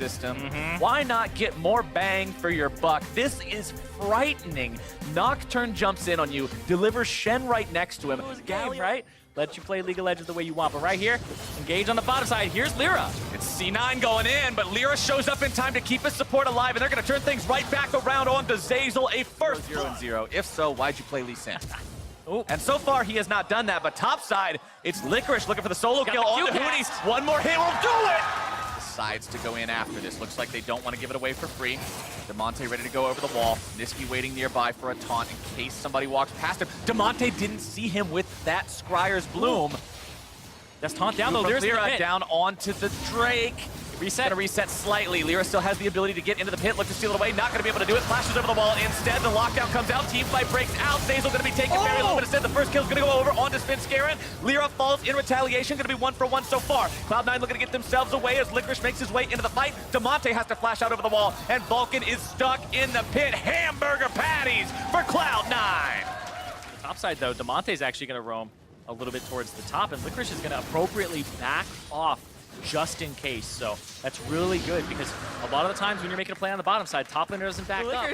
system, why not get more bang for your buck? This is frightening. Nocturne jumps in on you, delivers Shen right next to him. It was a game, right? Let you play League of Legends the way you want. But right here, engage on the bottom side. Here's Lyra. It's C9 going in, but Lyra shows up in time to keep his support alive, and they're going to turn things right back around onto Zeyzal. A first 0-0. If so, why'd you play Lee Sin? And so far, he has not done that, but top side, it's Licorice looking for the solo kill on the Hoonies. One more hit will do it! Decides to go in after this. Looks like they don't want to give it away for free. Demonte ready to go over the wall. Niski waiting nearby for a taunt in case somebody walks past him. Demonte didn't see him with that Scryer's Bloom. That's taunt down though. There's Lyra down onto the Drake. Reset. Gonna reset slightly. Lyra still has the ability to get into the pit, look to steal it away. Not gonna be able to do it. Flashes over the wall. Instead, the lockdown comes out. Team fight breaks out. Zeyzal gonna be taken very low, but instead the first kill's gonna go over onto Svenskeren. Lyra falls in retaliation. Gonna be 1-for-1 so far. Cloud9 looking to get themselves away as Licorice makes his way into the fight. Demonte has to flash out over the wall, and Vulcan is stuck in the pit. Hamburger patties for Cloud9. Top side though, Demonte's actually gonna roam a little bit towards the top, and Licorice is gonna appropriately back off just in case. So that's really good because a lot of the times when you're making a play on the bottom side, top laner doesn't back up.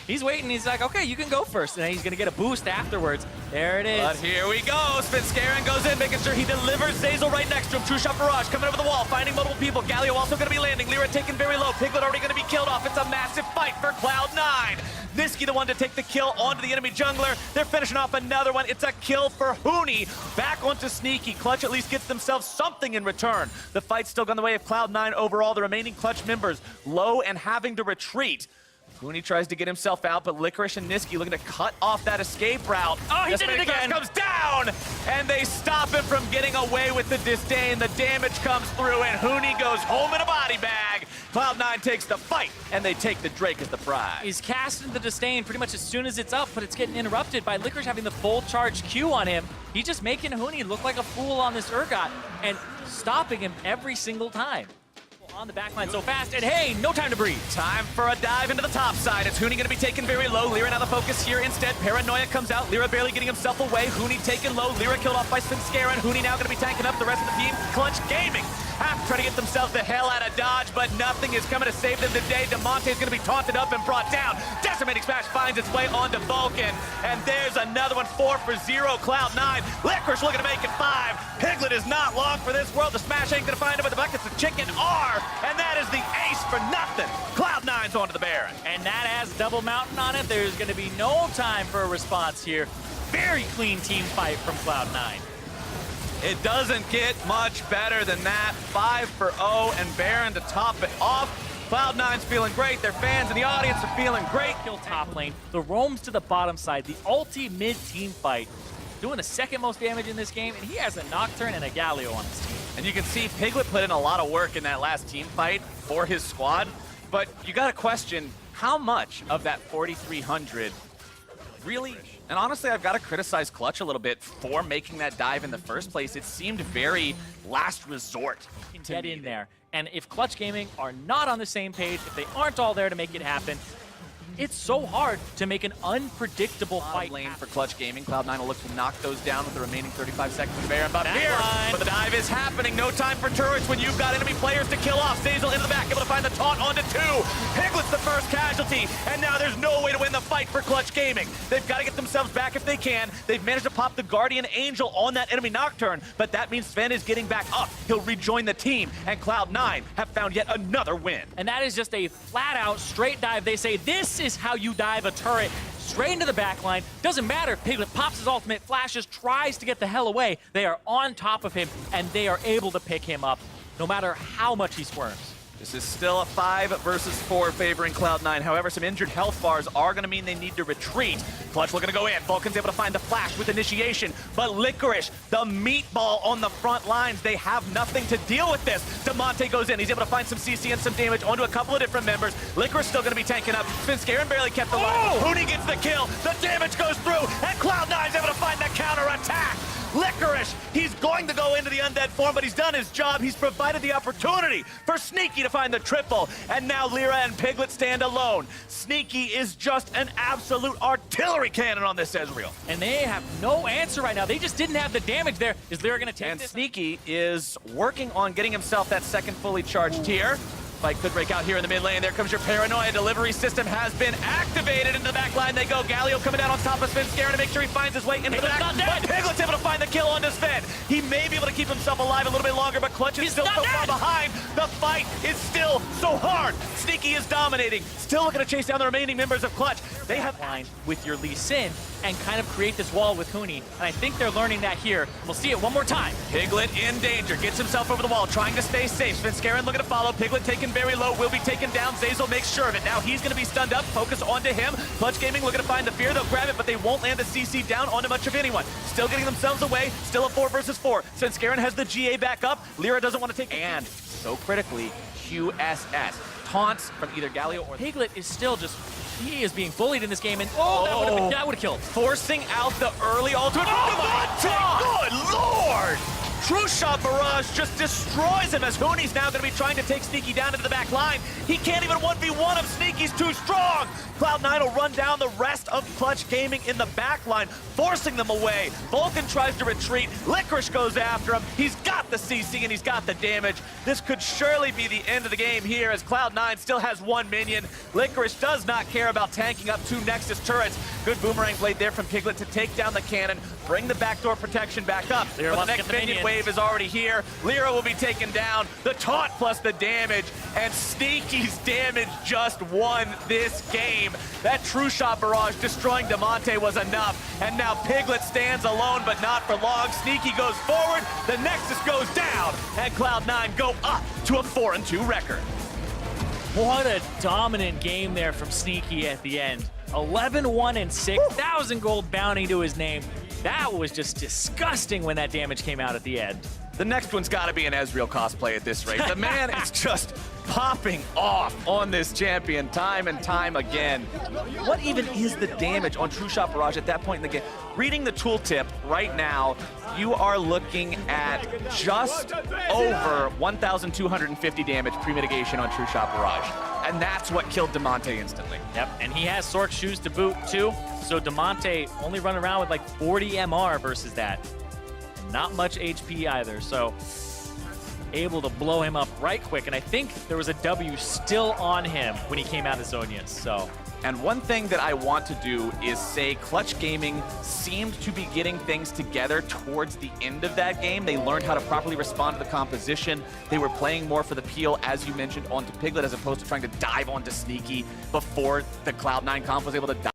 He's waiting. He's like, okay, you can go first. And then he's going to get a boost afterwards. There it is. But here we go. Svenskeren goes in, making sure he delivers Zeyzal right next to him. True shot barrage coming over the wall, finding multiple people. Galio also going to be landing. Lyra taken very low. Piglet already going to be killed off. It's a massive fight for Cloud9. Niski the one to take the kill onto the enemy jungler. They're finishing off another one. It's a kill for Hooney. Back onto Sneaky. Clutch at least gets themselves something in return. The fight's still gone the way of Cloud9 overall. The remaining Clutch members low and having to retreat. Hooney tries to get himself out, but Licorice and Niski looking to cut off that escape route. Oh, he did it again! Comes down, and they stop him from getting away with the disdain. The damage comes through, and Hooney goes home in a body bag. Cloud9 takes the fight, and they take the Drake as the prize. He's casting the disdain pretty much as soon as it's up, but it's getting interrupted by Licorice having the full charge Q on him. He's just making Hooney look like a fool on this Urgot and stopping him every single time. On the backline so fast, and hey, no time to breathe. Time for a dive into the top side. It's Hooney gonna be taken very low. Lyra now the focus here instead. Paranoia comes out. Lyra barely getting himself away. Hooney taken low. Lyra killed off by Svenskeren. Hooney now gonna be tanking up the rest of the team. Clutch Gaming have to try to get themselves the hell out of Dodge, but nothing is coming to save them today. Demonte is gonna be taunted up and brought down. Decimating Smash finds its way onto Vulcan, and there's another one. 4-for-0 Cloud9. Licorice looking to make it 5. Piglet is not long for this world. The Smash ain't gonna find him, but the bucket's the chicken R, and that is the ace for nothing. Cloud9's onto the Baron. And that has double mountain on it. There's going to be no time for a response here. Very clean team fight from Cloud9. It doesn't get much better than that. 5-for-0 and Baron to top it off. Cloud9's feeling great. Their fans and the audience are feeling great. Kill top lane. The roams to the bottom side. The ulti mid-team fight. Doing the second most damage in this game, and he has a Nocturne and a Galio on his team. And you can see Piglet put in a lot of work in that last team fight for his squad, but you gotta question how much of that 4,300 really, and honestly, I've gotta criticize Clutch a little bit for making that dive in the first place. It seemed very last resort to get in there. And if Clutch Gaming are not on the same page, if they aren't all there to make it happen, it's so hard to make an unpredictable fight lane for Clutch Gaming. Cloud9 will look to knock those down with the remaining 35 seconds of Baron. But here, but the dive is happening. No time for turrets when you've got enemy players to kill off. Zeyzal into the back, able to find the taunt onto 2. Piglet's the first casualty, and now there's no way to win the fight for Clutch Gaming. They've got to get themselves back if they can. They've managed to pop the Guardian Angel on that enemy Nocturne, but that means Sven is getting back up. He'll rejoin the team, and Cloud9 have found yet another win. And that is just a flat-out straight dive. They say this is how you dive a turret straight into the back line. Doesn't matter if Piglet pops his ultimate, flashes, tries to get the hell away. They are on top of him, and they are able to pick him up no matter how much he squirms. This is still a 5-versus-4 favoring Cloud9. However, some injured health bars are going to mean they need to retreat. Clutch looking to go in. Vulcan's able to find the flash with initiation. But Licorice, the meatball on the front lines, they have nothing to deal with this. Demonte goes in. He's able to find some CC and some damage onto a couple of different members. Licorice still going to be tanking up. Svenskeren barely kept the line. Hooney gets the kill. The damage goes through. And Cloud9's able to find the counter-attack. Licorice, he's going to go into the undead form, but he's done his job. He's provided the opportunity for Sneaky to find the triple, and now Lyra and Piglet stand alone. Sneaky is just an absolute artillery cannon on this Ezreal. And they have no answer right now. They just didn't have the damage there. Is Lyra going to take and this? Sneaky is working on getting himself that second fully charged tier. Fight could break out here in the mid lane. There comes your paranoia. Delivery system has been activated. Into the back line they go. Galio coming down on top of Sven, scaring to make sure he finds his way into the back. But Piglet's able to find the kill onto Sven. He may be able to keep himself alive a little bit longer, but Clutch is still so far behind. The fight is still so hard. Sneaky is dominating. Still looking to chase down the remaining members of Clutch. They have line with your Lee Sin and kind of create this wall with Huni. And I think they're learning that here. We'll see it one more time. Piglet in danger. Gets himself over the wall, trying to stay safe. Svenskeren looking to follow. Piglet taken very low. Will be taken down. Zazel makes sure of it. Now he's going to be stunned up. Focus onto him. Clutch Gaming looking to find the fear. They'll grab it, but they won't land the CC down onto much of anyone. Still getting themselves away. Still a 4 versus 4. Svenskeren has the GA back up. Lyra doesn't want to take... And, so critically, QSS. Taunts from either Galio or... Piglet is still just... He is being bullied in this game, and that would have killed. Forcing out the early ultimate. Oh, good lord! True Shot Barrage just destroys him as Huni's now going to be trying to take Sneaky down into the back line. He can't even 1v1 him. Sneaky's too strong. Cloud9 will run down the rest of Clutch Gaming in the back line, forcing them away. Vulcan tries to retreat. Licorice goes after him. He's got the CC and he's got the damage. This could surely be the end of the game here as Cloud9 still has 1 minion. Licorice does not care about tanking up 2 Nexus turrets. Good boomerang blade there from Piglet to take down the cannon, bring the backdoor protection back up. Lyra But the next minion wave is already here. Lyra will be taken down. The taunt plus the damage, and Sneaky's damage just won this game. That True Shot Barrage destroying Demonte was enough, and now Piglet stands alone, but not for long. Sneaky goes forward, the Nexus goes down, and Cloud9 go up to a 4-2 record. What a dominant game there from Sneaky at the end. 11-1 and 6,000 gold bounty to his name. That was just disgusting when that damage came out at the end. The next one's got to be an Ezreal cosplay at this rate. The man is just popping off on this champion time and time again. What even is the damage on True Shot Barrage at that point in the game? Reading the tooltip right now, you are looking at just over 1,250 damage pre-mitigation on True Shot Barrage. And that's what killed Demonte instantly. Yep, and he has Sork shoes to boot too. So Demonte only running around with like 40 MR versus that. Not much HP either, so able to blow him up right quick. And I think there was a W still on him when he came out of Zonius, so. And one thing that I want to do is say Clutch Gaming seemed to be getting things together towards the end of that game. They learned how to properly respond to the composition. They were playing more for the peel, as you mentioned, onto Piglet, as opposed to trying to dive onto Sneaky before the Cloud9 comp was able to dive.